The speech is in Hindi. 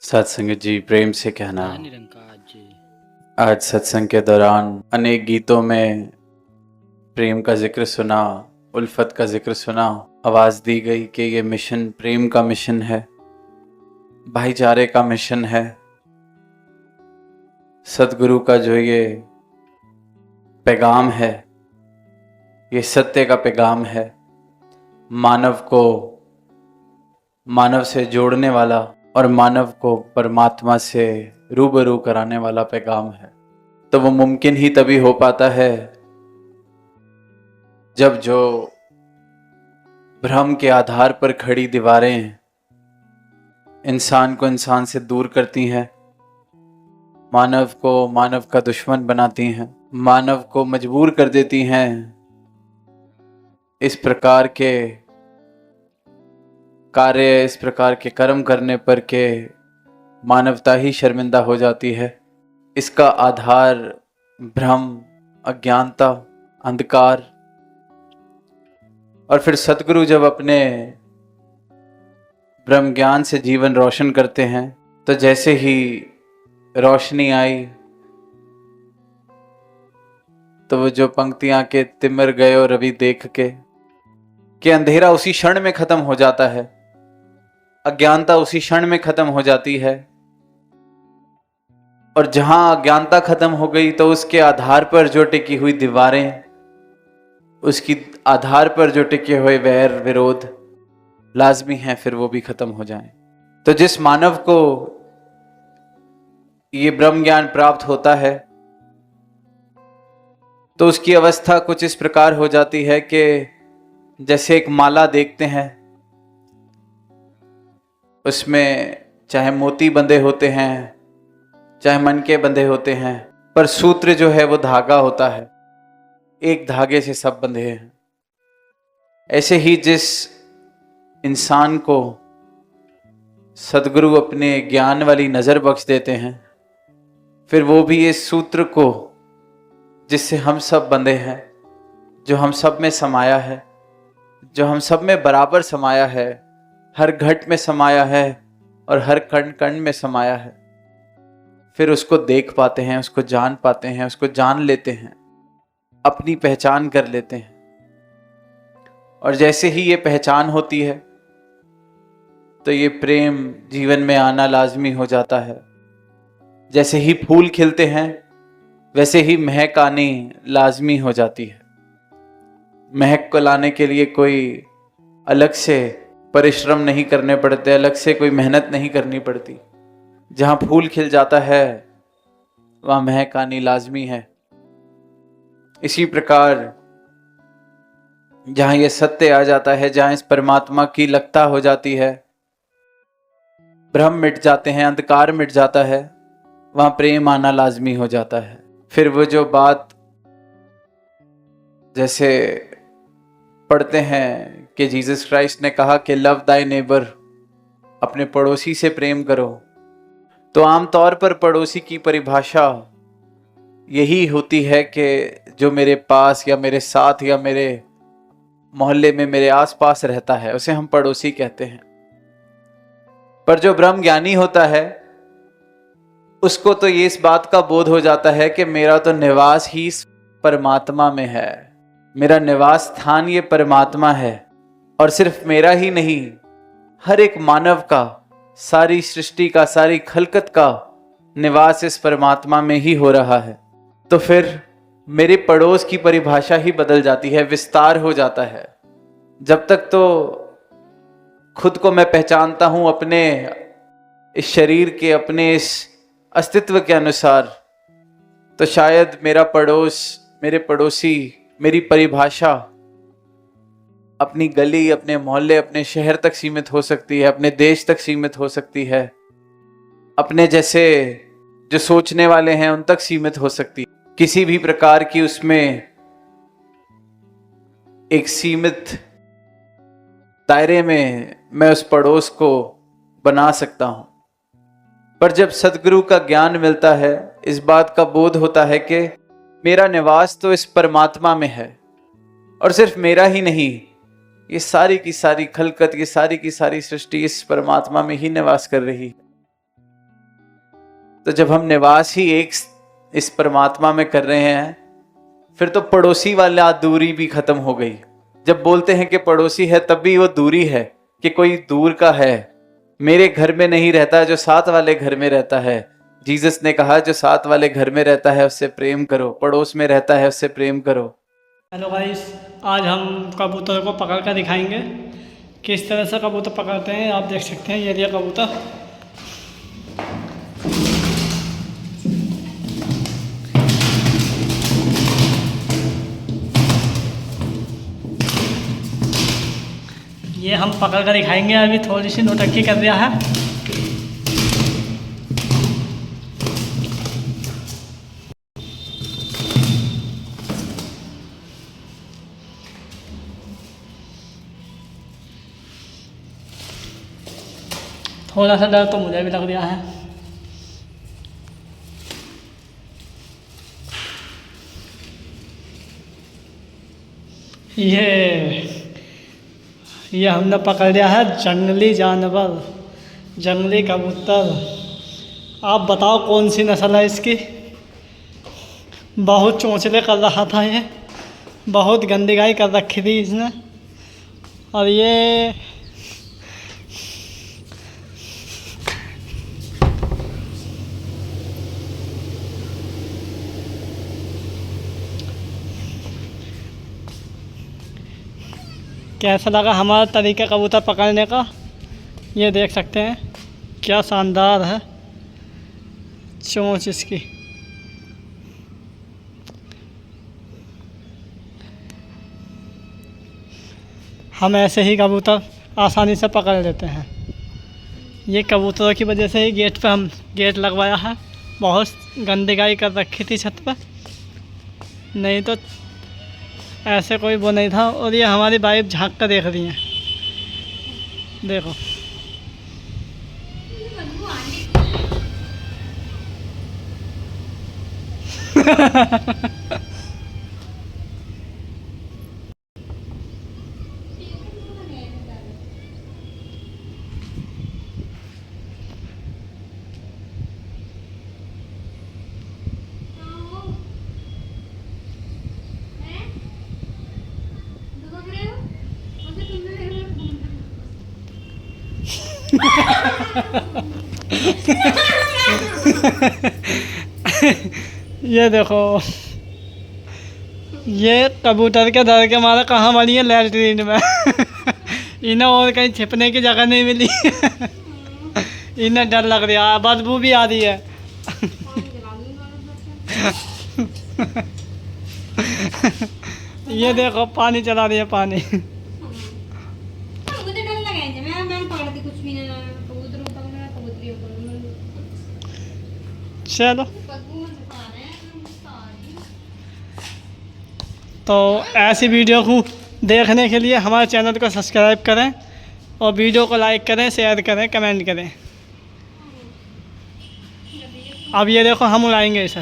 सत्संग जी प्रेम से कहना। निरंकार जी। आज सत्संग के दौरान अनेक गीतों में प्रेम का जिक्र सुना, उल्फत का जिक्र सुना। आवाज दी गई कि ये मिशन प्रेम का मिशन है, भाईचारे का मिशन है। सतगुरु का जो ये पैगाम है, ये सत्य का पैगाम है, मानव को मानव से जोड़ने वाला और मानव को परमात्मा से रूबरू कराने वाला पैगाम है। तो वो मुमकिन ही तभी हो पाता है जब जो भ्रम के आधार पर खड़ी दीवारें इंसान को इंसान से दूर करती हैं, मानव को मानव का दुश्मन बनाती हैं, मानव को मजबूर कर देती हैं इस प्रकार के कार्य, इस प्रकार के कर्म करने पर के मानवता ही शर्मिंदा हो जाती है। इसका आधार भ्रम, अज्ञानता, अंधकार। और फिर सतगुरु जब अपने ब्रह्म ज्ञान से जीवन रोशन करते हैं तो जैसे ही रोशनी आई तो वो जो पंक्तियां के तिमिर गए और अभी देख के कि अंधेरा उसी क्षण में खत्म हो जाता है, अज्ञानता उसी क्षण में खत्म हो जाती है। और जहां अज्ञानता खत्म हो गई तो उसके आधार पर जो टिकी हुई दीवारें, उसकी आधार पर जो टिके हुए वैर विरोध लाजमी हैं फिर वो भी खत्म हो जाएं। तो जिस मानव को ये ब्रह्म ज्ञान प्राप्त होता है तो उसकी अवस्था कुछ इस प्रकार हो जाती है कि जैसे एक माला देखते हैं, उसमें चाहे मोती बंधे होते हैं, चाहे मनके बंधे होते हैं, पर सूत्र जो है वो धागा होता है, एक धागे से सब बंधे हैं। ऐसे ही जिस इंसान को सदगुरु अपने ज्ञान वाली नजर बख्श देते हैं, फिर वो भी इस सूत्र को जिससे हम सब बंधे हैं, जो हम सब में समाया है, जो हम सब में बराबर समाया है, हर घट में समाया है और हर कण कण में समाया है, फिर उसको देख पाते हैं, उसको जान पाते हैं, उसको जान लेते हैं, अपनी पहचान कर लेते हैं। और जैसे ही ये पहचान होती है तो ये प्रेम जीवन में आना लाजमी हो जाता है। जैसे ही फूल खिलते हैं वैसे ही महक आनी लाजमी हो जाती है। महक को लाने के लिए कोई अलग से परिश्रम नहीं करने पड़ते, अलग से कोई मेहनत नहीं करनी पड़ती। जहां फूल खिल जाता है वहां महक आनी लाजमी है। इसी प्रकार जहां ये सत्य आ जाता है, जहां इस परमात्मा की लगता हो जाती है, भ्रम मिट जाते हैं, अंधकार मिट जाता है, वहां प्रेम आना लाजमी हो जाता है। फिर वो जो बात जैसे पढ़ते हैं कि जीसस क्राइस्ट ने कहा कि लव दाई नेबर, अपने पड़ोसी से प्रेम करो, तो आमतौर पर पड़ोसी की परिभाषा यही होती है कि जो मेरे पास या मेरे साथ या मेरे मोहल्ले में मेरे आसपास रहता है उसे हम पड़ोसी कहते हैं। पर जो ब्रह्म ज्ञानी होता है उसको तो ये इस बात का बोध हो जाता है कि मेरा तो निवास ही परमात्मा में है, मेरा निवास स्थान ये परमात्मा है। और सिर्फ मेरा ही नहीं, हर एक मानव का, सारी सृष्टि का, सारी खलकत का निवास इस परमात्मा में ही हो रहा है। तो फिर मेरे पड़ोस की परिभाषा ही बदल जाती है, विस्तार हो जाता है। जब तक तो खुद को मैं पहचानता हूं अपने इस शरीर के, अपने इस अस्तित्व के अनुसार, तो शायद मेरा पड़ोस, मेरे पड़ोसी, मेरी परिभाषा अपनी गली, अपने मोहल्ले, अपने शहर तक सीमित हो सकती है, अपने देश तक सीमित हो सकती है, अपने जैसे जो सोचने वाले हैं उन तक सीमित हो सकती है। किसी भी प्रकार की उसमें एक सीमित दायरे में मैं उस पड़ोस को बना सकता हूं। पर जब सदगुरु का ज्ञान मिलता है, इस बात का बोध होता है कि मेरा निवास तो इस परमात्मा में है, और सिर्फ मेरा ही नहीं, ये सारी की सारी खलकत, ये सारी की सारी सृष्टि इस परमात्मा में ही निवास कर रही है। तो जब हम निवास ही एक इस परमात्मा में कर रहे हैं, फिर तो पड़ोसी वाला दूरी भी खत्म हो गई। जब बोलते हैं कि पड़ोसी है, तब भी वो दूरी है कि कोई दूर का है, मेरे घर में नहीं रहता, जो साथ वाले घर में रहता है। जीसस ने कहा जो साथ वाले घर में रहता है उससे प्रेम करो, पड़ोस में रहता है उससे प्रेम करो। हेलो गाइस, आज हम कबूतर को पकड़ कर दिखाएंगे किस तरह से कबूतर पकड़ते हैं। आप देख सकते हैं ये लिया कबूतर। ये हम पकड़ कर दिखाएंगे। अभी थोड़ी सी नौटंकी कर दिया है। थोड़ा सा डर तो मुझे भी लग रहा है। ये हमने पकड़ लिया है जंगली जानवर, जंगली कबूतर। आप बताओ कौन सी नस्ल है इसकी। बहुत चोंचले कर रहा था ये, बहुत गंदगाई कर रखी थी इसने। और ये कैसा लगा हमारा तरीका कबूतर पकड़ने का। ये देख सकते हैं क्या शानदार है चोंच इसकी। हम ऐसे ही कबूतर आसानी से पकड़ लेते हैं। ये कबूतरों की वजह से ही गेट पे हम गेट लगवाया है। बहुत गंदगाई कर रखी थी छत पे, नहीं तो ऐसे कोई वो नहीं था। और ये हमारी वाइफ झांक कर देख रही हैं, देखो। ये देखो, ये कबूतर के डर के मारे कहाँ मरी है, लैट्रीन में। इन्हें और कहीं छिपने की जगह नहीं मिली। इन्हें डर लग रहा है, बदबू भी आ रही है। ये देखो पानी चला रही है, पानी। चलो, तो ऐसी वीडियो को देखने के लिए हमारे चैनल को सब्सक्राइब करें और वीडियो को लाइक करें, शेयर करें, कमेंट करें। अब ये देखो हम उड़ाएंगे इसे।